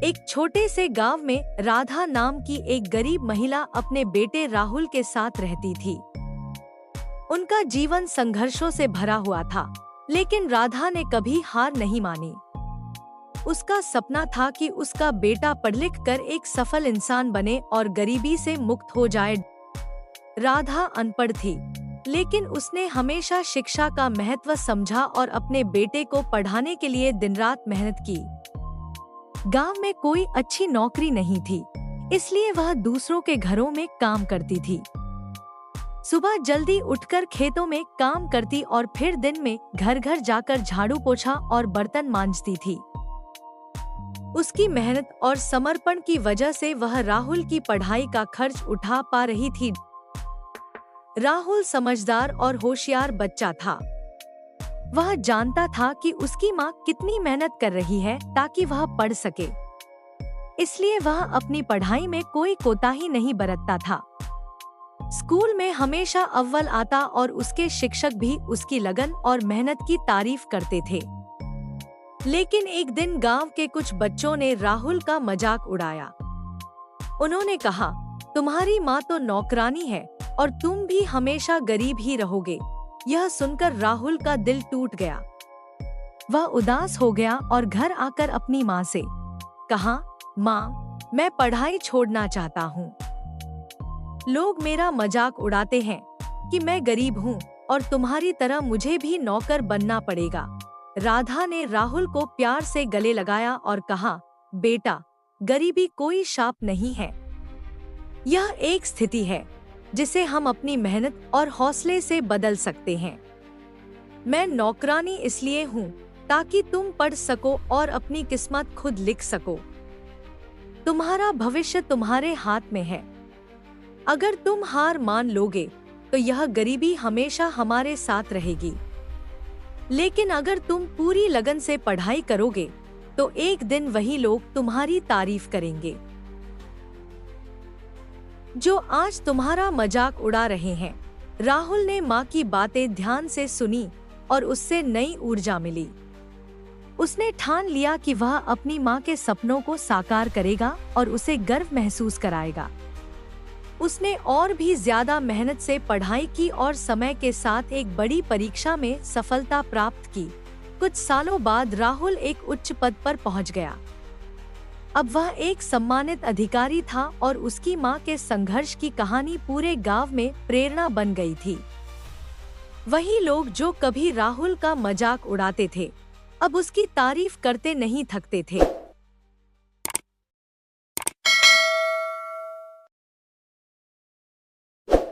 एक छोटे से गांव में राधा नाम की एक गरीब महिला अपने बेटे राहुल के साथ रहती थी। उनका जीवन संघर्षों से भरा हुआ था, लेकिन राधा ने कभी हार नहीं मानी। उसका सपना था कि उसका बेटा पढ़ लिख कर एक सफल इंसान बने और गरीबी से मुक्त हो जाए। राधा अनपढ़ थी, लेकिन उसने हमेशा शिक्षा का महत्व समझा और अपने बेटे को पढ़ाने के लिए दिन रात मेहनत की। गांव में कोई अच्छी नौकरी नहीं थी, इसलिए वह दूसरों के घरों में काम करती थी। सुबह जल्दी उठकर खेतों में काम करती और फिर दिन में घर घर जाकर झाड़ू पोछा और बर्तन मांजती थी। उसकी मेहनत और समर्पण की वजह से वह राहुल की पढ़ाई का खर्च उठा पा रही थी। राहुल समझदार और होशियार बच्चा था। वह जानता था कि उसकी माँ कितनी मेहनत कर रही है ताकि वह पढ़ सके, इसलिए वह अपनी पढ़ाई में कोई कोताही नहीं बरतता था। स्कूल में हमेशा अव्वल आता और उसके शिक्षक भी उसकी लगन और मेहनत की तारीफ करते थे। लेकिन एक दिन गांव के कुछ बच्चों ने राहुल का मजाक उड़ाया। उन्होंने कहा, तुम्हारी माँ तो नौकरानी है और तुम भी हमेशा गरीब ही रहोगे। यह सुनकर राहुल का दिल टूट गया। वह उदास हो गया और घर आकर अपनी माँ से कहा, माँ, मैं पढ़ाई छोड़ना चाहता हूँ। लोग मेरा मजाक उड़ाते हैं कि मैं गरीब हूँ और तुम्हारी तरह मुझे भी नौकर बनना पड़ेगा। राधा ने राहुल को प्यार से गले लगाया और कहा, बेटा, गरीबी कोई शाप नहीं है। यह एक स्थिति है जिसे हम अपनी मेहनत और हौसले से बदल सकते हैं। मैं नौकरानी इसलिए हूँ ताकि तुम पढ़ सको और अपनी किस्मत खुद लिख सको। तुम्हारा भविष्य तुम्हारे हाथ में है। अगर तुम हार मान लोगे तो यह गरीबी हमेशा हमारे साथ रहेगी। लेकिन अगर तुम पूरी लगन से पढ़ाई करोगे तो एक दिन वही लोग तुम्हारी तारीफ करेंगे जो आज तुम्हारा मजाक उड़ा रहे हैं। राहुल ने माँ की बातें ध्यान से सुनी और उससे नई ऊर्जा मिली। उसने ठान लिया कि वह अपनी माँ के सपनों को साकार करेगा और उसे गर्व महसूस कराएगा। उसने और भी ज्यादा मेहनत से पढ़ाई की और समय के साथ एक बड़ी परीक्षा में सफलता प्राप्त की। कुछ सालों बाद राहुल एक उच्च पद पर पहुंच गया। अब वह एक सम्मानित अधिकारी था और उसकी माँ के संघर्ष की कहानी पूरे गांव में प्रेरणा बन गई थी। वही लोग जो कभी राहुल का मजाक उड़ाते थे, अब उसकी तारीफ करते नहीं थकते थे।